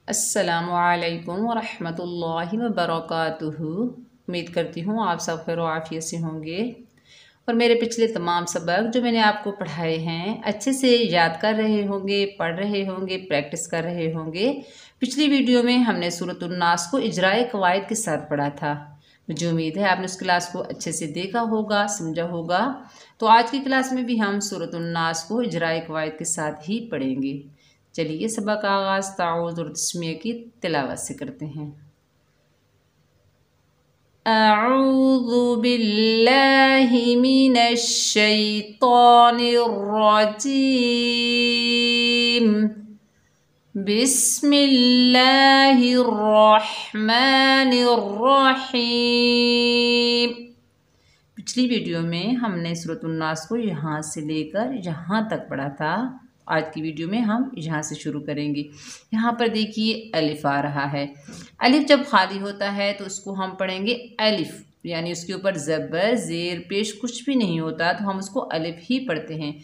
अस्सलामुअलैकुम वरहमतुल्लाहि वबरकातुहू। उम्मीद करती हूँ आप सब खैर आफियत से होंगे और मेरे पिछले तमाम सबक जो मैंने आपको पढ़ाए हैं अच्छे से याद कर रहे होंगे, पढ़ रहे होंगे, प्रैक्टिस कर रहे होंगे। पिछली वीडियो में हमने सूरतुन नास को इजराए कवायद के साथ पढ़ा था। मुझे उम्मीद है आपने उस क्लास को अच्छे से देखा होगा, समझा होगा। तो आज की क्लास में भी हम सूरतुन नास को इजराए कवायद के साथ ही पढ़ेंगे। चलिए सबक का आगाज़ ताऊज़ और तस्मीह की तिलावत से करते हैं। अऊज़ु बिल्लाहि मिनश शैतानिर रजीम। बिस्मिल्लाहिर रहमानिर रहीम। पिछली वीडियो में हमने सूरतुन नास को यहाँ से लेकर यहाँ तक पढ़ा था। आज की वीडियो में हम यहाँ से शुरू करेंगे। यहाँ पर देखिए अलिफ आ रहा है। अलिफ जब खाली होता है तो उसको हम पढ़ेंगे अलिफ, यानी उसके ऊपर ज़बर ज़ेर पेश कुछ भी नहीं होता तो हम उसको अलिफ ही पढ़ते हैं।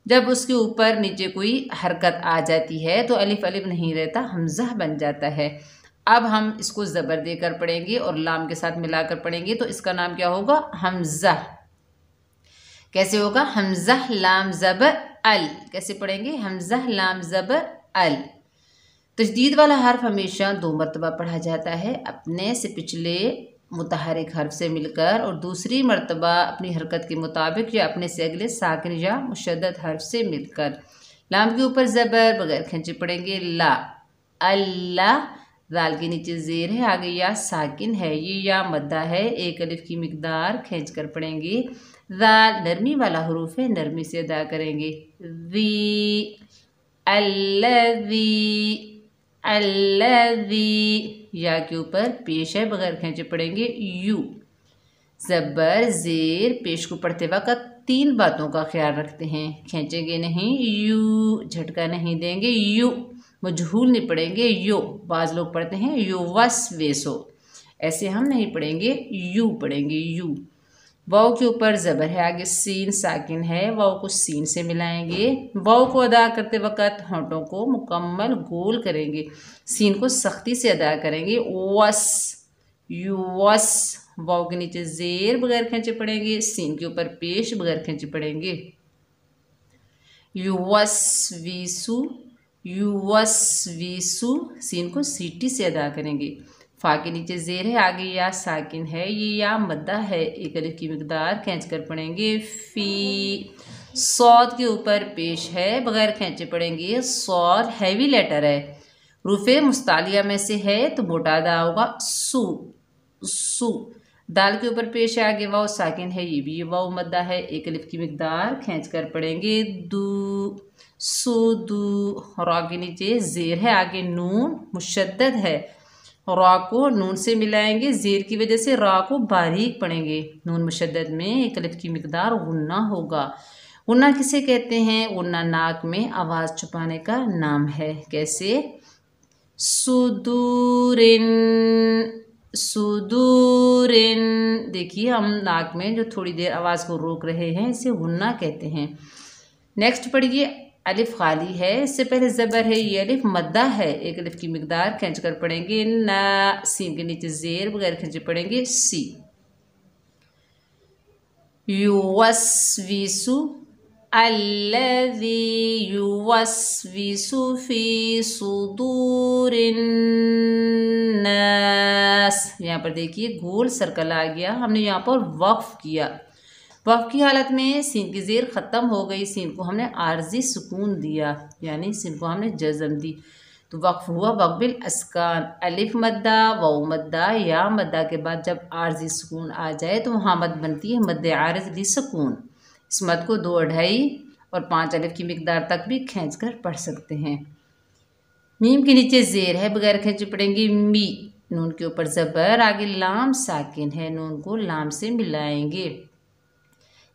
जब उसके ऊपर नीचे कोई हरकत आ जाती है तो अलिफ अलिफ नहीं रहता, हमज़ा बन जाता है। अब हम इसको ज़बर देकर पढ़ेंगे और लाम के साथ मिलाकर पढ़ेंगे तो इसका नाम क्या होगा? हमज़ा। कैसे होगा? हमज़ा लाम ज़बर अल। कैसे पढ़ेंगे? हमज़ा लाम ज़बर अल। तशदीद वाला हर्फ हमेशा 2 मरतबा पढ़ा जाता है, अपने से पिछले मुतहरिक हर्फ से मिलकर और दूसरी मरतबा अपनी हरकत के मुताबिक या अपने से अगले साकिन या मुशद्दद हर्फ से मिलकर। लाम के ऊपर ज़बर बगैर खींचे पढ़ेंगे ला, अल्लाह। दाल के नीचे ज़ेर है, आगे या साकिन है, ये या मद्दा है। एक अलिफ की मिकदार खींच कर पढ़ेंगे। दाल नरमी वाला हरूफ है, नरमी से अदा करेंगे। वी, अल्लज़ी, अल्लज़ी। या के ऊपर पेश है, बगैर खींचे पढ़ेंगे यू। ज़बर ज़ेर पेश को पढ़ते वक्त 3 बातों का ख्याल रखते हैं। खींचेंगे नहीं, यू झटका नहीं देंगे, यू मजहूल नहीं पढ़ेंगे, यो। बाज़ लोग पढ़ते हैं यू वस वेसो, ऐसे हम नहीं पढ़ेंगे, यू पढ़ेंगे यू। वाव के ऊपर ज़बर है, आगे सीन साकिन है, वाव को सीन से मिलाएंगे। वाव को अदा करते वक्त होंठों को मुकम्मल गोल करेंगे, सीन को सख्ती से अदा करेंगे। वस, यू वस। वाव के नीचे ज़ेर बगैर खींचे पढ़ेंगे, सीन के ऊपर पेश बगैर खींचे पढ़ेंगे। यू वस वीसु, यू वस वीसु। सीन को सीटी से अदा करेंगे। फा के नीचे ज़ेर है, आगे या साकिन है, ये या मद्दा है। एक अलिफ की मिकदार खींच कर पढ़ेंगे फ़ी। सौद के ऊपर पेश है, बगैर खींचे पढ़ेंगे। सौद हैवी लेटर है, रूफ़े मुस्तालिया में से है तो मोटा अदा होगा सू, सू। दाल के ऊपर पेश है, आगे वाव साकिन है, ये भी वाव मद्दा है। एक अलिफ की मिकदार खींच कर पढ़ेंगे दू, सुदू। रा के नीचे ज़ेर है, आगे नून मुशद्दद है। रा को नून से मिलाएंगे, ज़ेर की वजह से रा को बारीक पढ़ेंगे। नून मुशद्दद में एक अलिफ की मिकदार गुन्ना होगा। गुन्ना किसे कहते हैं? गुन्ना नाक में आवाज़ छुपाने का नाम है। कैसे? सुदूरिन, सुदूरिन। देखिए हम नाक में जो थोड़ी देर आवाज़ को रोक रहे हैं इसे गुन्ना कहते हैं। नेक्स्ट पढ़िए, अलिफ खाली है, इससे पहले ज़बर है, ये अलिफ मद्दा है। एक अलिफ की मिकदार खींच कर पढ़ेंगे ना। सीन के नीचे ज़ेर बगैर खींचे पढ़ेंगे सी। युवस्विसु, अल्लज़ी युवस्विसु फ़ी सुदूरिन नास। यहाँ पर देखिए गोल सर्कल आ गया, हमने यहाँ पर वक्फ किया। वक्फ की हालत में सीन की ज़ेर ख़त्म हो गई, सीन को हमने आर्जी सुकून दिया, यानी सीन को हमने जज़म दी तो वक्फ हुआ वक्फ बिल अस्कान। अलिफ मद्दा, वाव मद्दा, या मद्दा के बाद जब आर्जी सुकून आ जाए तो वहाँ मद बनती है मद आरिज़ ली सुकून। इस मद को 2 अढ़ाई और 5 अलिफ की मिकदार तक भी खींच कर पढ़ सकते हैं। मीम के नीचे ज़ेर है, बगैर खींचे पढ़ेंगे मी। नून के ऊपर ज़बर, आगे लाम साकिन है, नून को लाम से मिलाएंगे।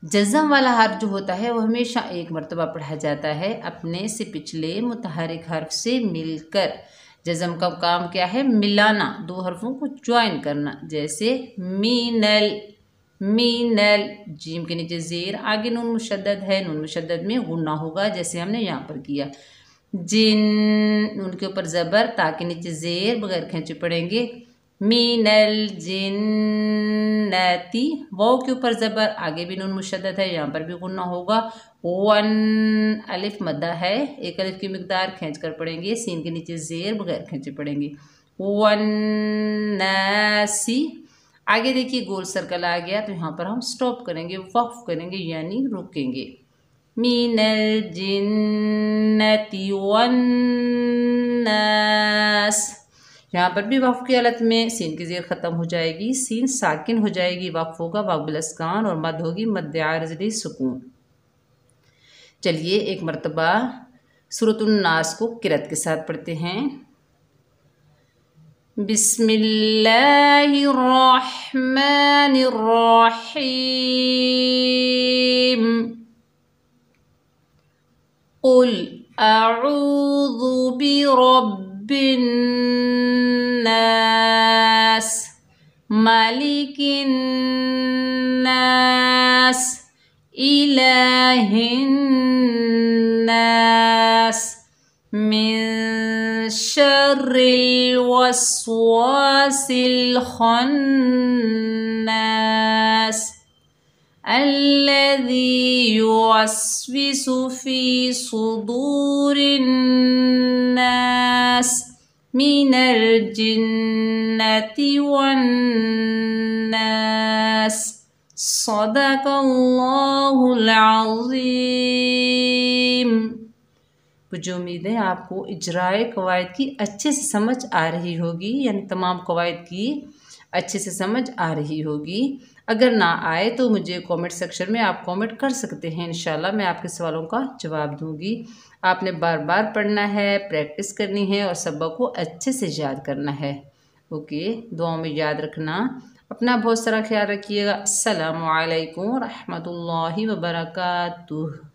जज़म वाला हर्फ जो होता है वो हमेशा 1 मरतबा पढ़ा जाता है, अपने से पिछले मुतहरिक हर्फ से मिलकर। जज़म का काम क्या है? मिलाना, 2 हर्फों को ज्वाइन करना। जैसे मीनल, मीनल। जीम के नीचे ज़ेर, आगे नून मुशद्दद है, नून मुशद्दद में गुन्ना होगा जैसे हमने यहाँ पर किया। जिन, नून के ऊपर ज़बर, ता के नीचे ज़ेर बगैर खींचे पढ़ेंगे। मिनल जिन्नती, वाव के ऊपर ज़बर, आगे भी नून मुशद्दद है, यहाँ पर भी गुन्ना होगा। वन, अलिफ मद्दा है, एक अलिफ की मिकदार खींच कर पढ़ेंगे। सीन के नीचे ज़ेर बगैर खींचे पढ़ेंगे। वन्नासी, आगे देखिए गोल सर्कल आ गया, तो यहाँ पर हम स्टॉप करेंगे, वक्फ करेंगे यानी रुकेंगे। मिनल जिन्नति वन्नास, यहाँ पर भी वक्फ की हालत में सीन की ज़ेर ख़त्म हो जाएगी, सीन साकिन हो जाएगी, वक्फ होगा वाव बिल इस्कान और मद होगी मद्दे आरिज़ी सुकून। चलिए एक मरतबा सूरतुन नास को किरत के साथ पढ़ते हैं। बिस्मिल्लाहिर्रहमानिर्रहीम। कुल अऊज़ु बिरब्बिन नास, मालिकिन नास, इलाहिन नास, मिन शर्रिल वस्वासिल खन्नास, अल्लज़ी युवस्विसु फी सुदूरिन नास, मिनल जिन्नति वन्नास। सदक़ल्लाहुल अज़ीम। मुझे उम्मीद है आपको इजराए कवायद की अच्छे से समझ आ रही होगी, यानी तमाम कवायद की अच्छे से समझ आ रही होगी। अगर ना आए तो मुझे कमेंट सेक्शन में आप कमेंट कर सकते हैं, इंशाल्लाह मैं आपके सवालों का जवाब दूंगी। आपने बार बार पढ़ना है, प्रैक्टिस करनी है और सबक को अच्छे से याद करना है। ओके, दुआओं में याद रखना। अपना बहुत सारा ख्याल रखिएगा। अस्सलामु अलैकुम रहमतुल्लाहि व बरकातुहू।